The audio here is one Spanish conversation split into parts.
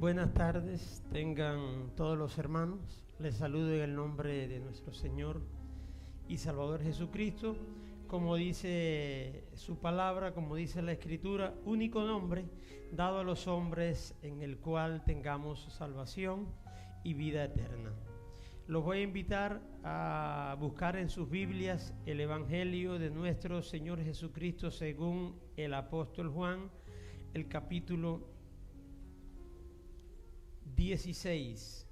Buenas tardes, tengan todos los hermanos. Les saludo en el nombre de nuestro Señor y Salvador Jesucristo. Como dice su palabra, como dice la Escritura, único nombre dado a los hombres en el cual tengamos salvación y vida eterna. Los voy a invitar a buscar en sus Biblias el Evangelio de nuestro Señor Jesucristo según el apóstol Juan, el capítulo 16,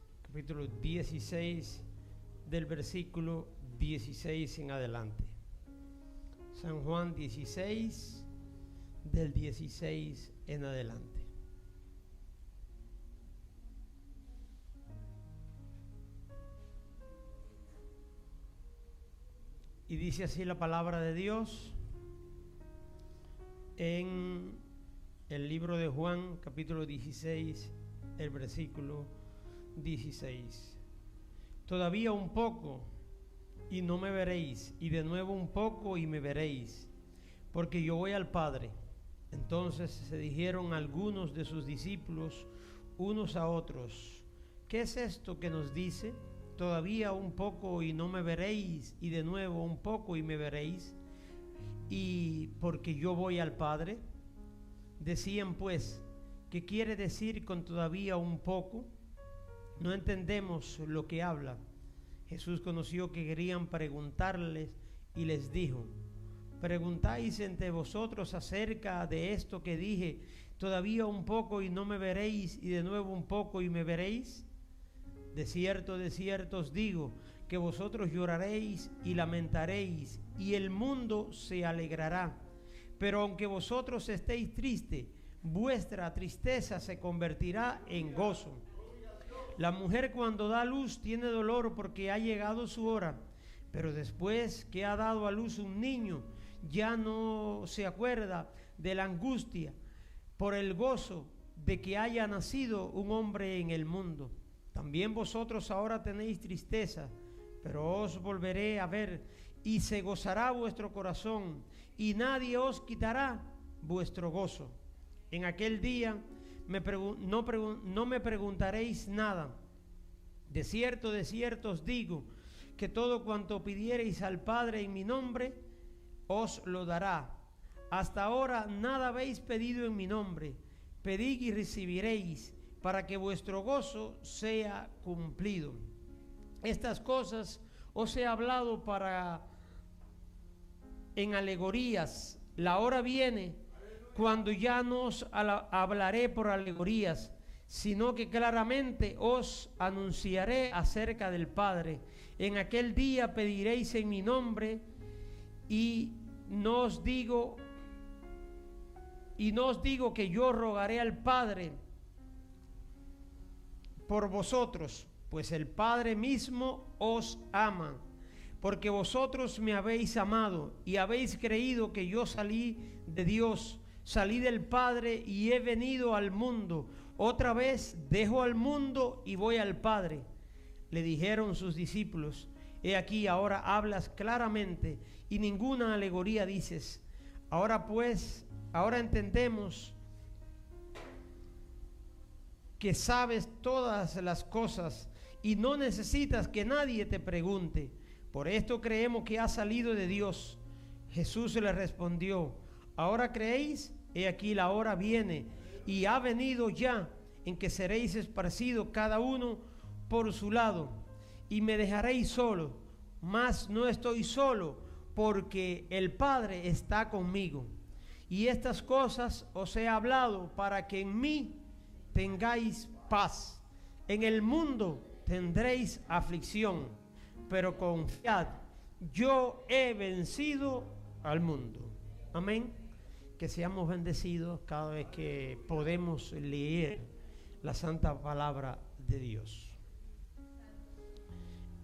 del versículo 16 en adelante. San Juan 16, del 16 en adelante. Y dice así la palabra de Dios en el libro de Juan, capítulo 16, el versículo 16. Todavía un poco y no me veréis, y de nuevo un poco y me veréis, porque yo voy al Padre. Entonces se dijeron algunos de sus discípulos unos a otros: ¿qué es esto que nos dice? Todavía un poco y no me veréis, y de nuevo un poco y me veréis, y porque yo voy al Padre. Decían pues: ¿qué quiere decir con todavía un poco? No entendemos lo que habla. Jesús conoció que querían preguntarles y les dijo: ¿preguntáis entre vosotros acerca de esto que dije, todavía un poco y no me veréis, y de nuevo un poco y me veréis? De cierto os digo, que vosotros lloraréis y lamentaréis, y el mundo se alegrará. Pero aunque vosotros estéis tristes, vuestra tristeza se convertirá en gozo. La mujer cuando da a luz tiene dolor porque ha llegado su hora, pero después que ha dado a luz un niño, ya no se acuerda de la angustia por el gozo de que haya nacido un hombre en el mundo. También vosotros ahora tenéis tristeza, pero os volveré a ver y se gozará vuestro corazón, y nadie os quitará vuestro gozo. En aquel día no me preguntaréis nada. De cierto os digo, que todo cuanto pidiereis al Padre en mi nombre, os lo dará. Hasta ahora nada habéis pedido en mi nombre. Pedid y recibiréis, para que vuestro gozo sea cumplido. Estas cosas os he hablado en alegorías. La hora viene cuando ya no os hablaré por alegorías, sino que claramente os anunciaré acerca del Padre. En aquel día pediréis en mi nombre, y no os digo que yo rogaré al Padre por vosotros, pues el Padre mismo os ama, porque vosotros me habéis amado y habéis creído que yo salí de Dios, salí del Padre y he venido al mundo. Otra vez dejo al mundo y voy al Padre. Le dijeron sus discípulos: he aquí, ahora hablas claramente y ninguna alegoría dices. Ahora entendemos que sabes todas las cosas y no necesitas que nadie te pregunte. Por esto creemos que ha salido de Dios. Jesús le respondió: ¿ahora creéis? He aquí la hora viene y ha venido ya, en que seréis esparcidos cada uno por su lado, y me dejaréis solo. Mas no estoy solo, porque el Padre está conmigo. Y estas cosas os he hablado para que en mí tengáis paz. En el mundo tendréis aflicción, pero confiad, yo he vencido al mundo. Amén. Que seamos bendecidos cada vez que podemos leer la santa palabra de Dios.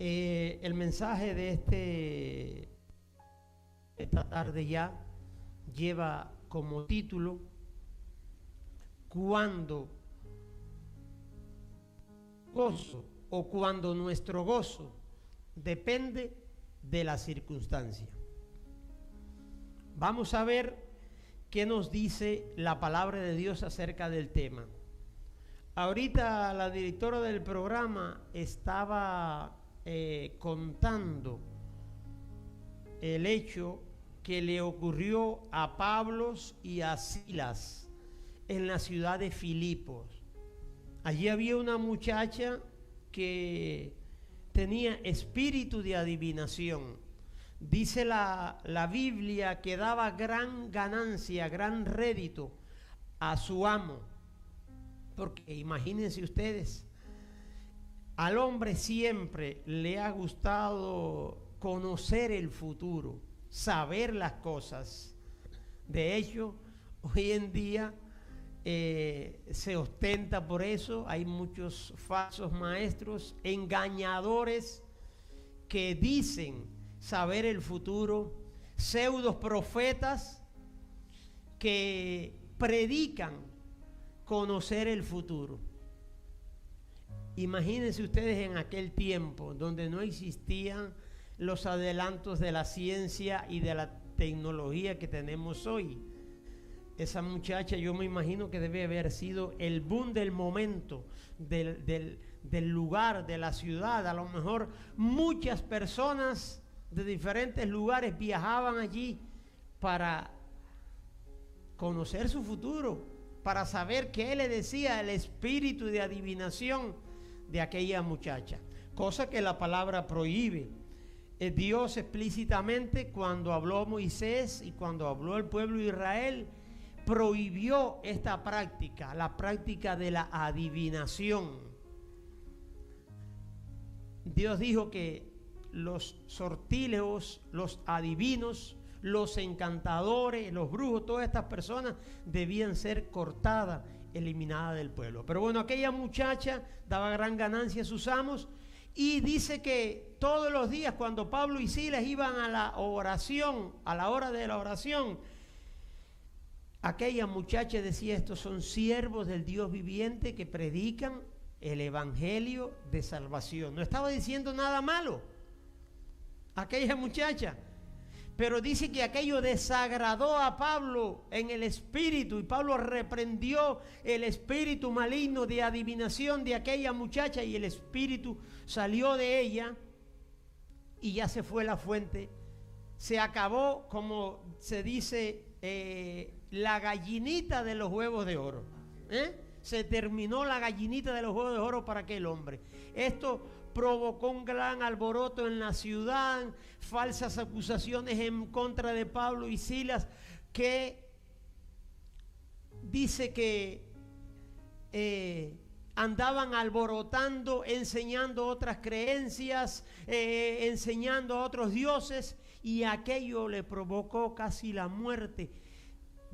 El mensaje de esta tarde ya lleva como título: cuando gozo, o cuando nuestro gozo depende de la circunstancia. Vamos a ver qué nos dice la palabra de Dios acerca del tema. Ahorita la directora del programa estaba contando el hecho que le ocurrió a Pablo y a Silas en la ciudad de Filipos. Allí había una muchacha que tenía espíritu de adivinación. Dice la Biblia que daba gran ganancia, gran rédito a su amo. Porque imagínense ustedes, al hombre siempre le ha gustado conocer el futuro, saber las cosas. De hecho, hoy en día se ostenta por eso. Hay muchos falsos maestros, engañadores, que dicen saber el futuro, pseudos profetas que predican conocer el futuro. Imagínense ustedes en aquel tiempo donde no existían los adelantos de la ciencia y de la tecnología que tenemos hoy. Esa muchacha, yo me imagino que debe haber sido el boom del momento, del lugar, de la ciudad. A lo mejor muchas personas de diferentes lugares viajaban allí para conocer su futuro, para saber qué le decía el espíritu de adivinación de aquella muchacha, cosa que la palabra prohíbe. Dios explícitamente, cuando habló a Moisés y cuando habló al pueblo de Israel, prohibió esta práctica, la práctica de la adivinación. Dios dijo que los sortílegos, los adivinos, los encantadores, los brujos, todas estas personas debían ser cortadas, eliminadas del pueblo. Pero bueno, aquella muchacha daba gran ganancia a sus amos, y dice que todos los días cuando Pablo y Silas iban a la oración, a la hora de la oración, aquella muchacha decía: estos son siervos del Dios viviente que predican el evangelio de salvación. No estaba diciendo nada malo aquella muchacha, pero dice que aquello desagradó a Pablo en el espíritu, y Pablo reprendió el espíritu maligno de adivinación de aquella muchacha, y el espíritu salió de ella y ya se fue la fuente. Se acabó, como se dice, la gallinita de los huevos de oro. Se terminó la gallinita de los huevos de oro para aquel hombre. Esto provocó un gran alboroto en la ciudad, falsas acusaciones en contra de Pablo y Silas, que dice que andaban alborotando, enseñando otras creencias, enseñando a otros dioses, y aquello le provocó casi la muerte.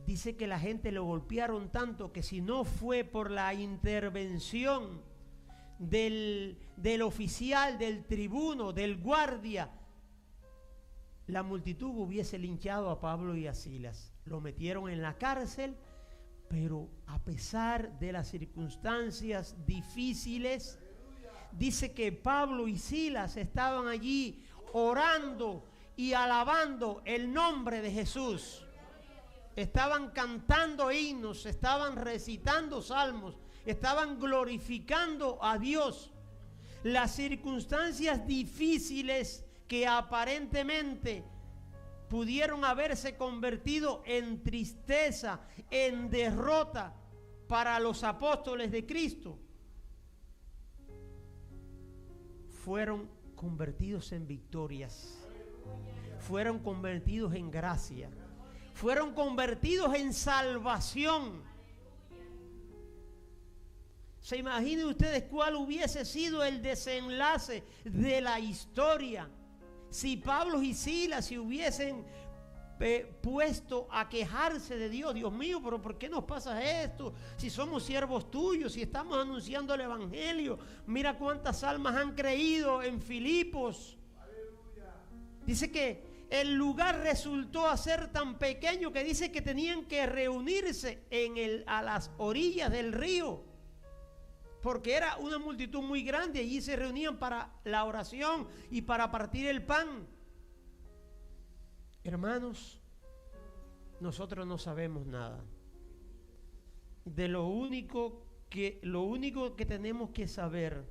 Dice que la gente lo golpearon tanto que si no fue por la intervención del oficial, del tribuno, del guardia, la multitud hubiese linchado a Pablo y a Silas. Lo metieron en la cárcel, pero a pesar de las circunstancias difíciles, dice que Pablo y Silas estaban allí orando y alabando el nombre de Jesús. Estaban cantando himnos, estaban recitando salmos, estaban glorificando a Dios. Las circunstancias difíciles que aparentemente pudieron haberse convertido en tristeza, en derrota para los apóstoles de Cristo, fueron convertidos en victorias, fueron convertidos en gracia, fueron convertidos en salvación. ¿Se imaginen ustedes cuál hubiese sido el desenlace de la historia si Pablo y Silas se hubiesen puesto a quejarse de Dios? Dios mío, pero ¿por qué nos pasa esto? Si somos siervos tuyos, si estamos anunciando el evangelio, mira cuántas almas han creído en Filipos. Dice que el lugar resultó a ser tan pequeño que dice que tenían que reunirse a las orillas del río, porque era una multitud muy grande. Allí se reunían para la oración y para partir el pan. Hermanos, nosotros no sabemos nada. De lo único que lo único que tenemos que saber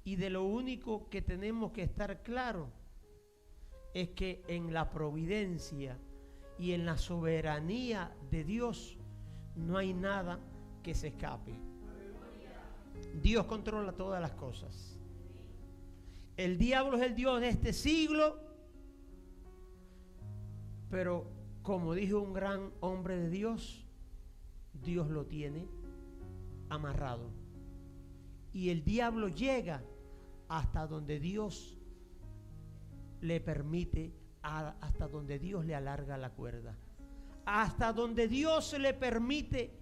y de lo único que tenemos que estar claro es que en la providencia y en la soberanía de Dios no hay nada que se escape. Dios controla todas las cosas. El diablo es el Dios de este siglo, pero como dijo un gran hombre de Dios, Dios lo tiene amarrado. Y el diablo llega hasta donde Dios le permite, hasta donde Dios le alarga la cuerda, hasta donde Dios le permite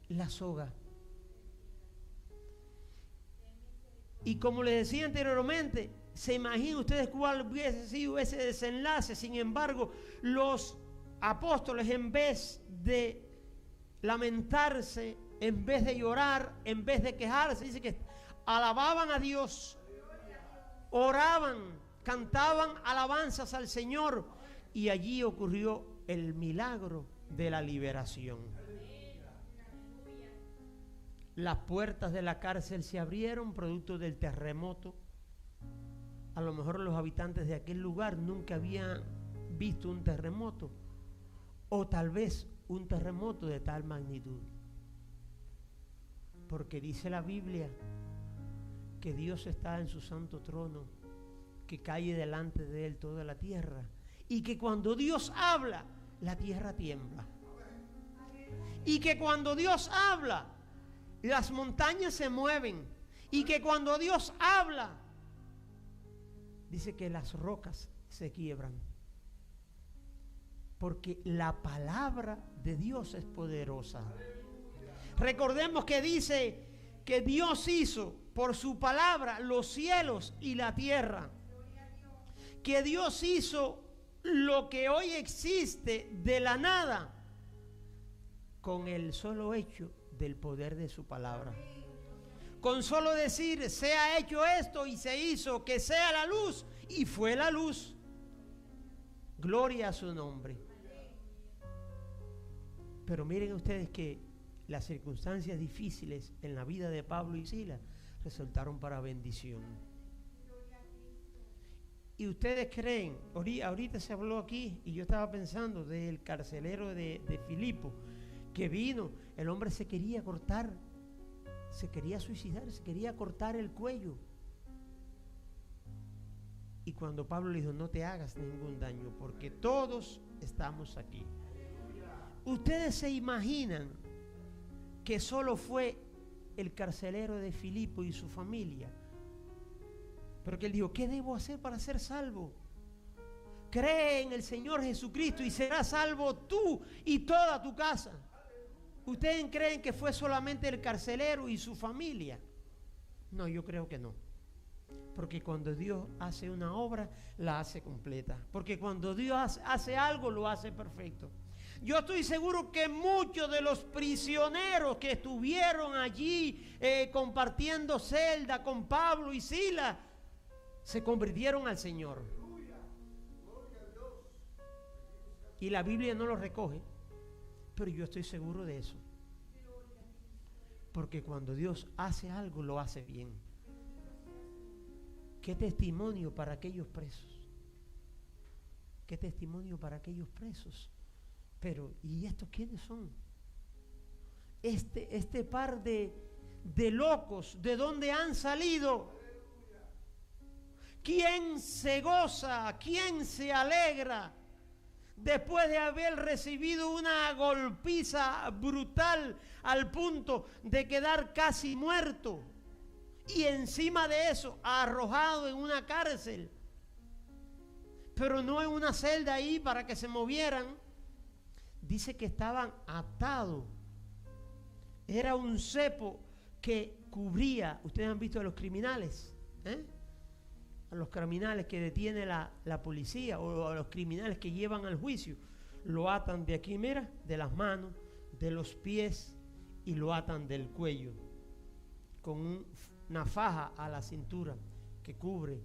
la soga. Y como les decía anteriormente, se imaginan ustedes cuál hubiese sido ese desenlace. Sin embargo, los apóstoles, en vez de lamentarse, en vez de llorar, en vez de quejarse, dice que alababan a Dios, oraban, cantaban alabanzas al Señor, y allí ocurrió el milagro de la liberación. Las puertas de la cárcel se abrieron producto del terremoto. A lo mejor los habitantes de aquel lugar nunca habían visto un terremoto, o tal vez un terremoto de tal magnitud. Porque dice la Biblia que Dios está en su santo trono, que cae delante de él toda la tierra, y que cuando Dios habla, la tierra tiembla. Y que cuando Dios habla, las montañas se mueven. Y que cuando Dios habla, dice que las rocas se quiebran. Porque la palabra de Dios es poderosa. Recordemos que dice que Dios hizo por su palabra los cielos y la tierra. Que Dios hizo lo que hoy existe de la nada con el solo hecho del poder de su palabra. Con solo decir, sea hecho esto, y se hizo, que sea la luz, y fue la luz. Gloria a su nombre. Pero miren ustedes que las circunstancias difíciles en la vida de Pablo y Silas resultaron para bendición. Y ustedes creen, ahorita se habló aquí, y yo estaba pensando del carcelero de Filipo, que vino, el hombre se quería cortar, se quería suicidar, se quería cortar el cuello. Y cuando Pablo le dijo, no te hagas ningún daño, porque todos estamos aquí. Ustedes se imaginan que solo fue el carcelero de Filipo y su familia, pero que él dijo, ¿qué debo hacer para ser salvo? Cree en el Señor Jesucristo y serás salvo tú y toda tu casa. ¿Ustedes creen que fue solamente el carcelero y su familia? No, yo creo que no. Porque cuando Dios hace una obra, la hace completa. Porque cuando Dios hace algo, lo hace perfecto. Yo estoy seguro que muchos de los prisioneros que estuvieron allí compartiendo celda con Pablo y Silas se convirtieron al Señor. Y la Biblia no lo recoge, pero yo estoy seguro de eso. Porque cuando Dios hace algo, lo hace bien. ¿Qué testimonio para aquellos presos? ¿Qué testimonio para aquellos presos? Pero, ¿y estos quiénes son? Este par de locos, ¿de dónde han salido? ¿Quién se goza? ¿Quién se alegra después de haber recibido una golpiza brutal al punto de quedar casi muerto? Y encima de eso, arrojado en una cárcel, pero no en una celda ahí para que se movieran. Dice que estaban atados. Era un cepo que cubría. Ustedes han visto a los criminales, a los criminales que detiene la policía, o a los criminales que llevan al juicio. Lo atan de aquí, mira, de las manos, de los pies, y lo atan del cuello con una faja a la cintura que cubre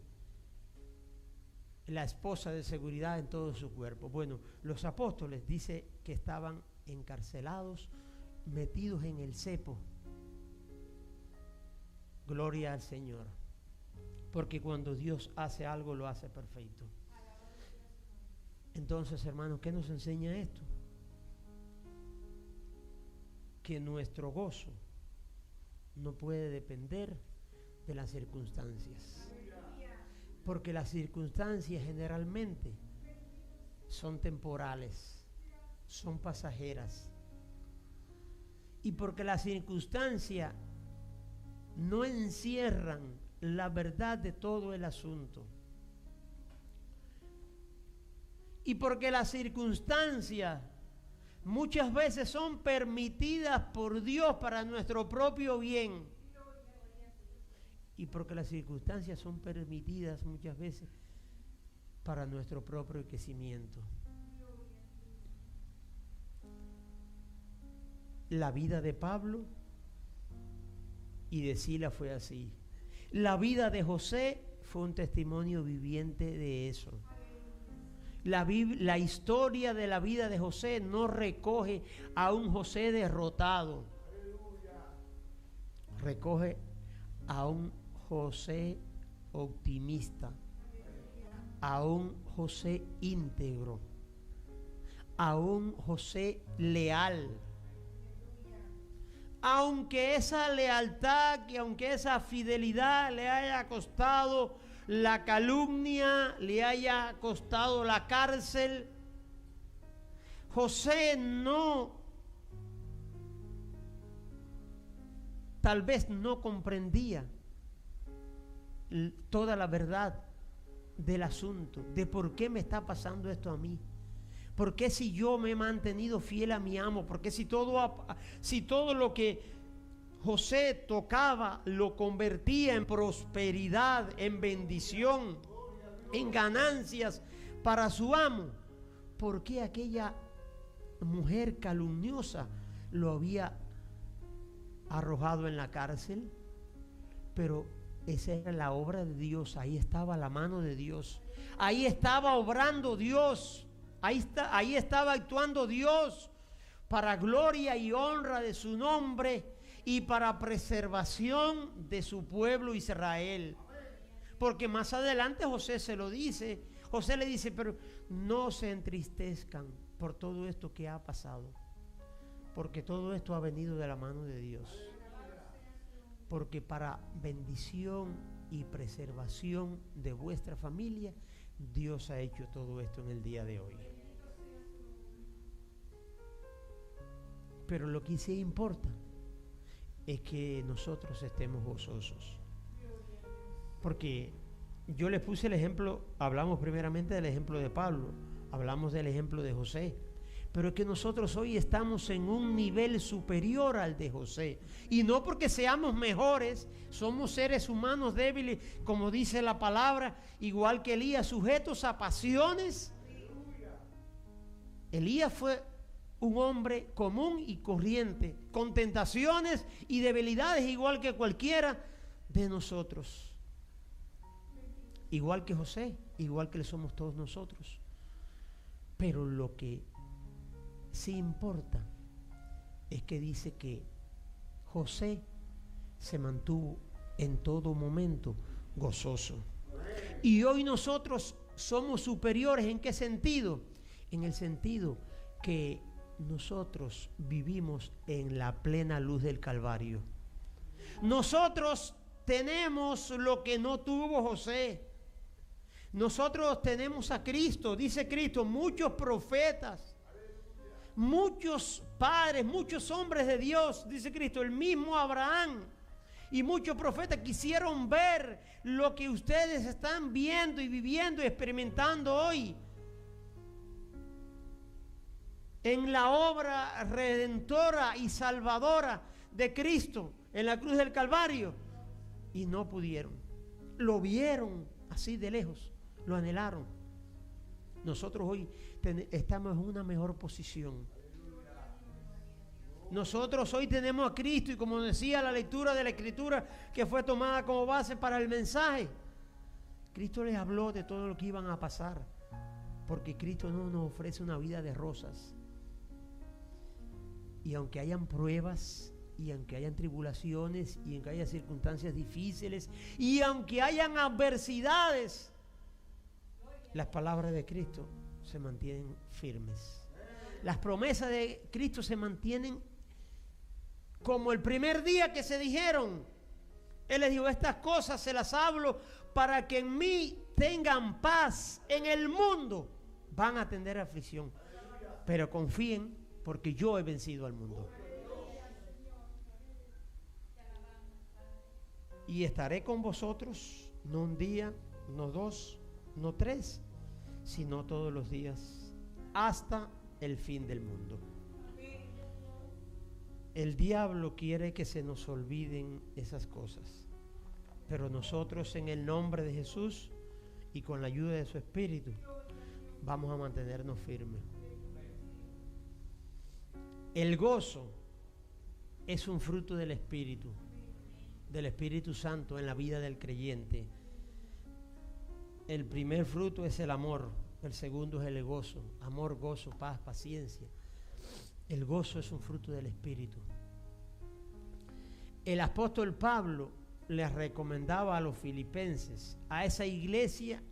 la esposa de seguridad en todo su cuerpo. Bueno, los apóstoles dice que estaban encarcelados, metidos en el cepo, Gloria al Señor. Porque cuando Dios hace algo, lo hace perfecto. Entonces, hermanos, ¿qué nos enseña esto? Que nuestro gozo no puede depender de las circunstancias. Porque las circunstancias generalmente son temporales, son pasajeras. Y porque las circunstancias no encierran la verdad de todo el asunto. Y porque las circunstancias muchas veces son permitidas por Dios para nuestro propio bien. Y porque las circunstancias son permitidas muchas veces para nuestro propio crecimiento. La vida de Pablo y de Silas fue así. La vida de José fue un testimonio viviente de eso. La historia de la vida de José no recoge a un José derrotado. Recoge a un José optimista, a un José íntegro, a un José leal. Aunque esa lealtad, que aunque esa fidelidad le haya costado la calumnia, le haya costado la cárcel, José tal vez no comprendía toda la verdad del asunto, de por qué me está pasando esto a mí. ¿Por qué si yo me he mantenido fiel a mi amo? ¿Por qué si todo lo que José tocaba lo convertía en prosperidad, en bendición, en ganancias para su amo? ¿Por qué aquella mujer calumniosa lo había arrojado en la cárcel? Pero esa era la obra de Dios, ahí estaba la mano de Dios, ahí estaba obrando Dios. Ahí estaba actuando Dios para gloria y honra de su nombre y para preservación de su pueblo Israel. Porque más adelante José se lo dice. José le dice, pero no se entristezcan por todo esto que ha pasado. Porque todo esto ha venido de la mano de Dios. Porque para bendición y preservación de vuestra familia, Dios ha hecho todo esto en el día de hoy. Pero lo que sí importa es que nosotros estemos gozosos. Porque yo les puse el ejemplo, hablamos primeramente del ejemplo de Pablo, hablamos del ejemplo de José. Pero es que nosotros hoy estamos en un nivel superior al de José. Y no porque seamos mejores, somos seres humanos débiles, como dice la palabra, igual que Elías, sujetos a pasiones. Elías fue un hombre común y corriente, con tentaciones y debilidades igual que cualquiera de nosotros. Igual que José, igual que le somos todos nosotros. Pero lo que sí importa es que dice que José se mantuvo en todo momento gozoso. Y hoy nosotros somos superiores. ¿En qué sentido? En el sentido que nosotros vivimos en la plena luz del Calvario. Nosotros tenemos lo que no tuvo José. Nosotros tenemos a Cristo. Dice Cristo, muchos profetas, muchos padres, muchos hombres de Dios, dice Cristo, el mismo Abraham y muchos profetas quisieron ver lo que ustedes están viendo y viviendo y experimentando hoy en la obra redentora y salvadora de Cristo en la cruz del Calvario, y no pudieron. Lo vieron así de lejos, lo anhelaron. Nosotros hoy estamos en una mejor posición. Nosotros hoy tenemos a Cristo, y como decía la lectura de la Escritura que fue tomada como base para el mensaje, Cristo les habló de todo lo que iban a pasar, porque Cristo no nos ofrece una vida de rosas. Y aunque hayan pruebas, Y aunque hayan tribulaciones, y aunque haya circunstancias difíciles, y aunque hayan adversidades, las palabras de Cristo se mantienen firmes. Las promesas de Cristo se mantienen como el primer día que se dijeron. Él les dijo: estas cosas se las hablo para que en mí tengan paz. En el mundo van a tener aflicción, pero confíen, porque yo he vencido al mundo. Y estaré con vosotros, no un día, no dos, no tres, sino todos los días, hasta el fin del mundo. El diablo quiere que se nos olviden esas cosas, pero nosotros, en el nombre de Jesús y con la ayuda de su Espíritu, vamos a mantenernos firmes. El gozo es un fruto del Espíritu Santo en la vida del creyente. El primer fruto es el amor, el segundo es el gozo. Amor, gozo, paz, paciencia. El gozo es un fruto del Espíritu. El apóstol Pablo les recomendaba a los filipenses, a esa iglesia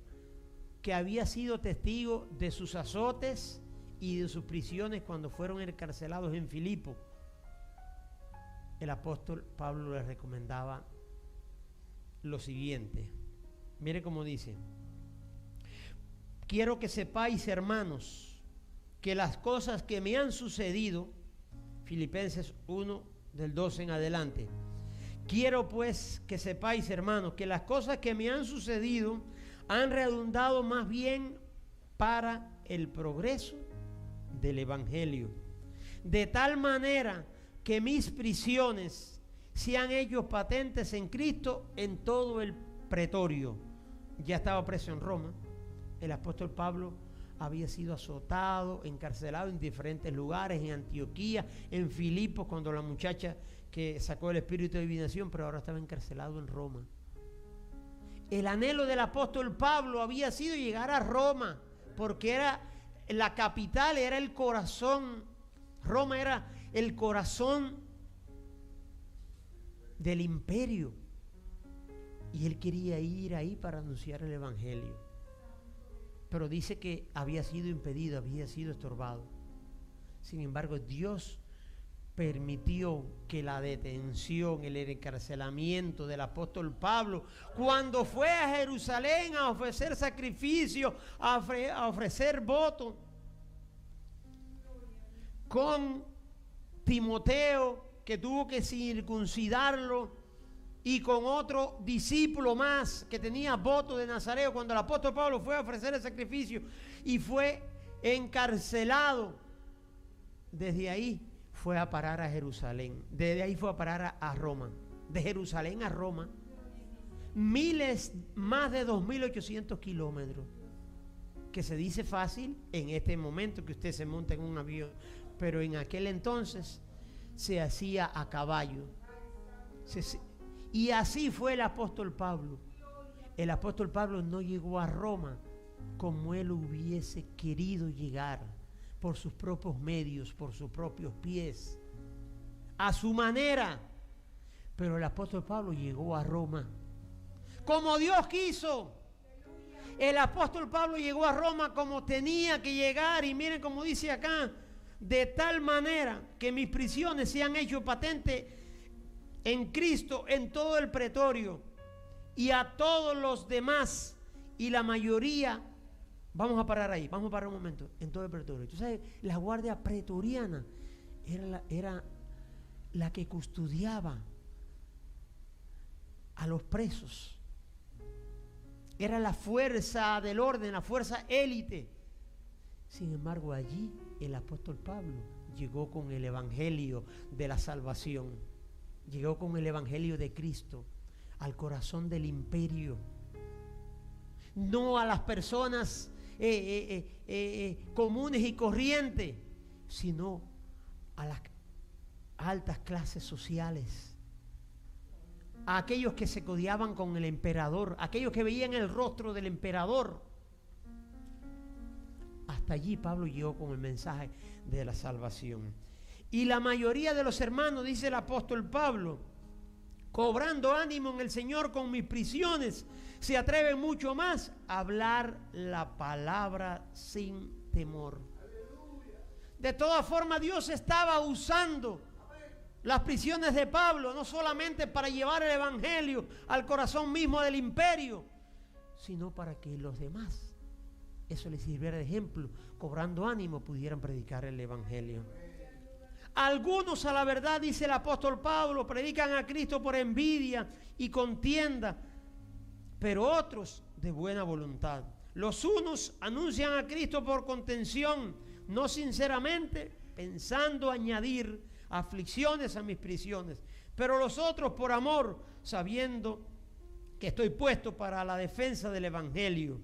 que había sido testigo de sus azotes y de sus prisiones cuando fueron encarcelados en Filipo. El apóstol Pablo les recomendaba lo siguiente. Mire cómo dice: quiero que sepáis, hermanos, que las cosas que me han sucedido, Filipenses 1, del 12 en adelante. Quiero pues que sepáis, hermanos, que las cosas que me han sucedido han redundado más bien para el progreso del Evangelio. De tal manera que mis prisiones sean hechos patentes en Cristo en todo el pretorio. Ya estaba preso en Roma. El apóstol Pablo había sido azotado, encarcelado en diferentes lugares, en Antioquía, en Filipos, cuando la muchacha que sacó el espíritu de adivinación, pero ahora estaba encarcelado en Roma. El anhelo del apóstol Pablo había sido llegar a Roma, porque era la capital, era el corazón. Roma era el corazón del imperio, y él quería ir ahí para anunciar el evangelio, pero dice que había sido impedido, había sido estorbado. Sin embargo, Dios permitió que la detención, el encarcelamiento del apóstol Pablo, cuando fue a Jerusalén a ofrecer sacrificio, a ofrecer voto con Timoteo, que tuvo que circuncidarlo, y con otro discípulo más que tenía voto de Nazareo, cuando el apóstol Pablo fue a ofrecer el sacrificio y fue encarcelado, desde ahí fue a parar a Jerusalén, desde ahí fue a parar a Roma. De Jerusalén a Roma, más de 2.800 kilómetros, que se dice fácil en este momento que usted se monta en un avión, pero en aquel entonces se hacía a caballo. Y así fue el apóstol Pablo. El apóstol Pablo no llegó a Roma como él hubiese querido llegar, por sus propios medios, por sus propios pies, a su manera. Pero el apóstol Pablo llegó a Roma como Dios quiso. El apóstol Pablo llegó a Roma como tenía que llegar, y miren cómo dice acá: de tal manera que mis prisiones se han hecho patentes en Cristo en todo el pretorio, y a todos los demás, y la mayoría. Vamos a parar ahí, vamos a parar un momento, en todo el pretorio. Tú sabes, la guardia pretoriana era la que custodiaba a los presos. Era la fuerza del orden, la fuerza élite. Sin embargo, allí el apóstol Pablo llegó con el evangelio de la salvación. Llegó con el evangelio de Cristo al corazón del imperio. No a las personas comunes y corrientes, sino a las altas clases sociales, a aquellos que se codiaban con el emperador, aquellos que veían el rostro del emperador. Hasta allí Pablo llegó con el mensaje de la salvación. Y la mayoría de los hermanos, dice el apóstol Pablo, cobrando ánimo en el Señor con mis prisiones, se atreven mucho más a hablar la palabra sin temor. De todas formas, Dios estaba usando las prisiones de Pablo, no solamente para llevar el evangelio al corazón mismo del imperio, sino para que los demás, eso les sirviera de ejemplo, cobrando ánimo, pudieran predicar el evangelio. Algunos, a la verdad, dice el apóstol Pablo, predican a Cristo por envidia y contienda, pero otros de buena voluntad. Los unos anuncian a Cristo por contención, no sinceramente, pensando añadir aflicciones a mis prisiones, pero los otros por amor, sabiendo que estoy puesto para la defensa del evangelio.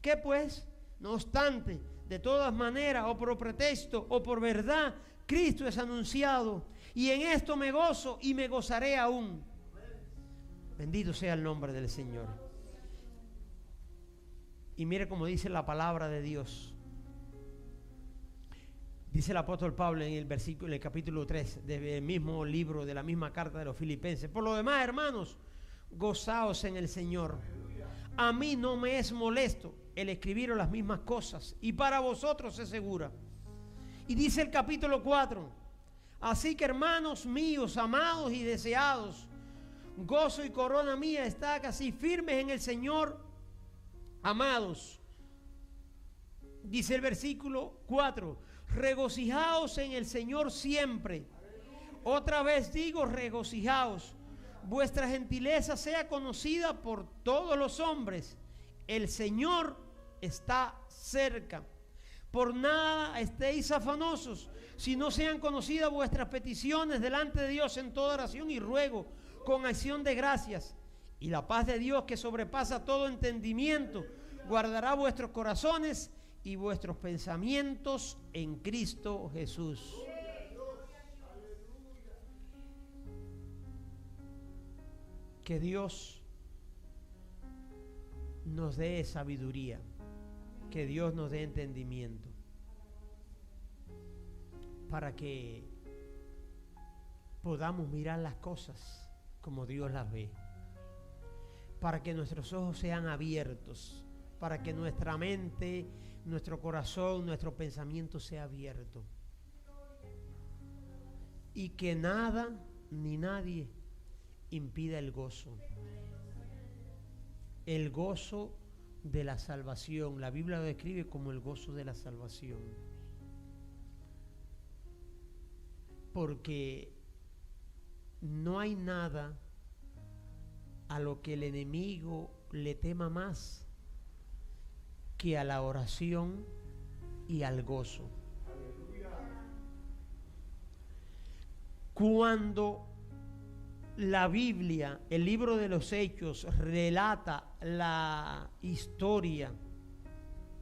¿Qué pues? No obstante, de todas maneras, o por pretexto o por verdad, Cristo es anunciado, y en esto me gozo y me gozaré aún. Bendito sea el nombre del Señor. Y mire cómo dice la palabra de Dios. Dice el apóstol Pablo en el capítulo 3 del mismo libro, de la misma carta de los Filipenses: por lo demás, hermanos, gozaos en el Señor. A mí no me es molesto el escribiros las mismas cosas, y para vosotros es segura. Y dice el capítulo 4: así que, hermanos míos, amados y deseados, gozo y corona mía, estad así firmes en el Señor, amados. Dice el versículo 4: regocijaos en el Señor siempre. Otra vez digo, regocijaos. Vuestra gentileza sea conocida por todos los hombres. El Señor está cerca. Por nada estéis afanosos, si no sean conocidas vuestras peticiones delante de Dios en toda oración y ruego, con acción de gracias. Y la paz de Dios, que sobrepasa todo entendimiento, guardará vuestros corazones y vuestros pensamientos en Cristo Jesús. Que Dios nos dé sabiduría, que Dios nos dé entendimiento, para que podamos mirar las cosas como Dios las ve, para que nuestros ojos sean abiertos, para que nuestra mente, nuestro corazón, nuestro pensamiento sea abierto, y que nada ni nadie impida el gozo de la salvación. La Biblia lo describe como el gozo de la salvación, porque no hay nada a lo que el enemigo le tema más que a la oración y al gozo. Cuando la Biblia, el libro de los Hechos, relata la historia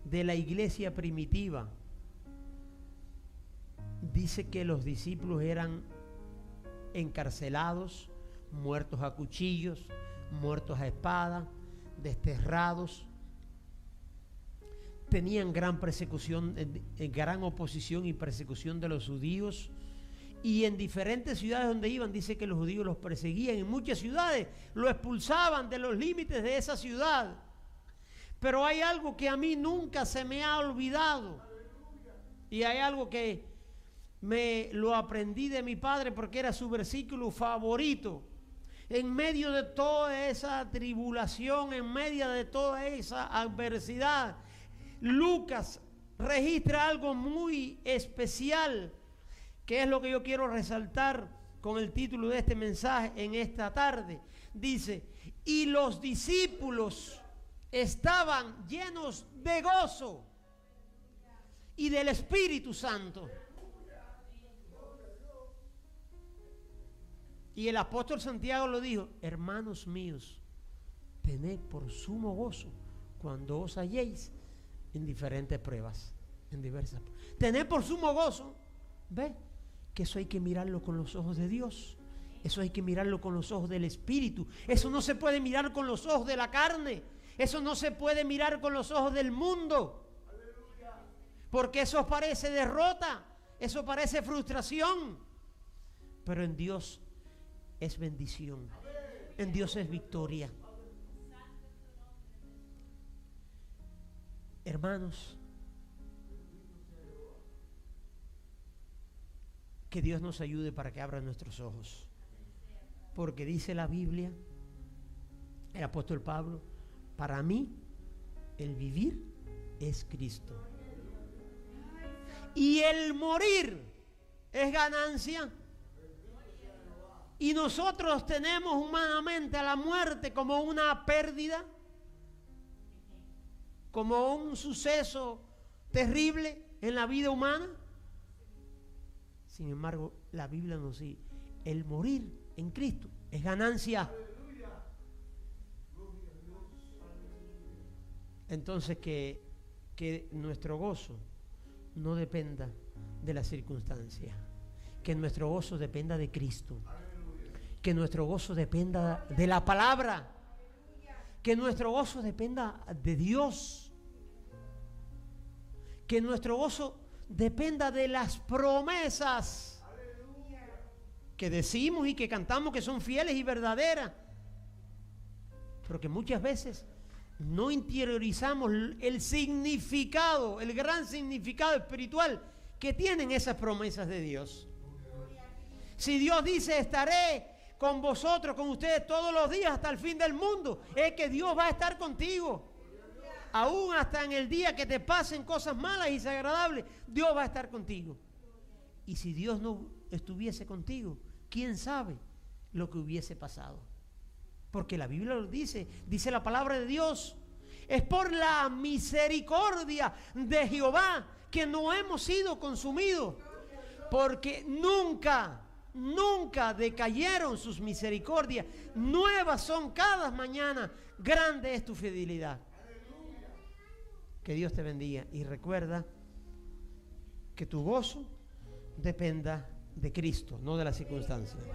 de la iglesia primitiva, dice que los discípulos eran encarcelados, muertos a cuchillos, muertos a espada, desterrados. Tenían gran persecución, gran oposición y persecución de los judíos. Y en diferentes ciudades donde iban, dice que los judíos los perseguían. En muchas ciudades lo expulsaban de los límites de esa ciudad. Pero hay algo que a mí nunca se me ha olvidado. Y hay algo que me lo aprendí de mi padre porque era su versículo favorito. En medio de toda esa tribulación, en medio de toda esa adversidad, Lucas registra algo muy especial, que es lo que yo quiero resaltar con el título de este mensaje en esta tarde. Dice: y los discípulos estaban llenos de gozo y del Espíritu Santo. Y el apóstol Santiago lo dijo: hermanos míos, tened por sumo gozo cuando os halléis en diferentes pruebas, en diversas pruebas. Tened por sumo gozo. ¿Ve? Que eso hay que mirarlo con los ojos de Dios. Eso hay que mirarlo con los ojos del Espíritu. Eso no se puede mirar con los ojos de la carne. Eso no se puede mirar con los ojos del mundo. Porque eso parece derrota. eso parece frustración, pero en Dios es bendición, en Dios es victoria. Hermanos, que Dios nos ayude para que abra nuestros ojos, porque dice la Biblia, el apóstol Pablo, para mí el vivir es Cristo y el morir es ganancia. Y nosotros tenemos humanamente a la muerte como una pérdida, como un suceso terrible en la vida humana. Sin embargo, la Biblia nos dice, el morir en Cristo es ganancia. Entonces que nuestro gozo no dependa de las circunstancias, que nuestro gozo dependa de Cristo, que nuestro gozo dependa de la palabra, que nuestro gozo dependa de Dios, que nuestro gozo dependa de las promesas que decimos y que cantamos que son fieles y verdaderas, pero que muchas veces no interiorizamos el significado, el gran significado espiritual que tienen esas promesas de Dios. Si Dios dice, estaré con vosotros, con ustedes todos los días hasta el fin del mundo, es que Dios va a estar contigo. Aún hasta en el día que te pasen cosas malas y desagradables, Dios va a estar contigo. Y si Dios no estuviese contigo, ¿quién sabe lo que hubiese pasado? Porque la Biblia lo dice la palabra de Dios. Es por la misericordia de Jehová que no hemos sido consumidos, porque nunca decayeron sus misericordias. Nuevas son cada mañana. Grande es tu fidelidad. Que Dios te bendiga y recuerda que tu gozo dependa de Cristo, no de las circunstancias.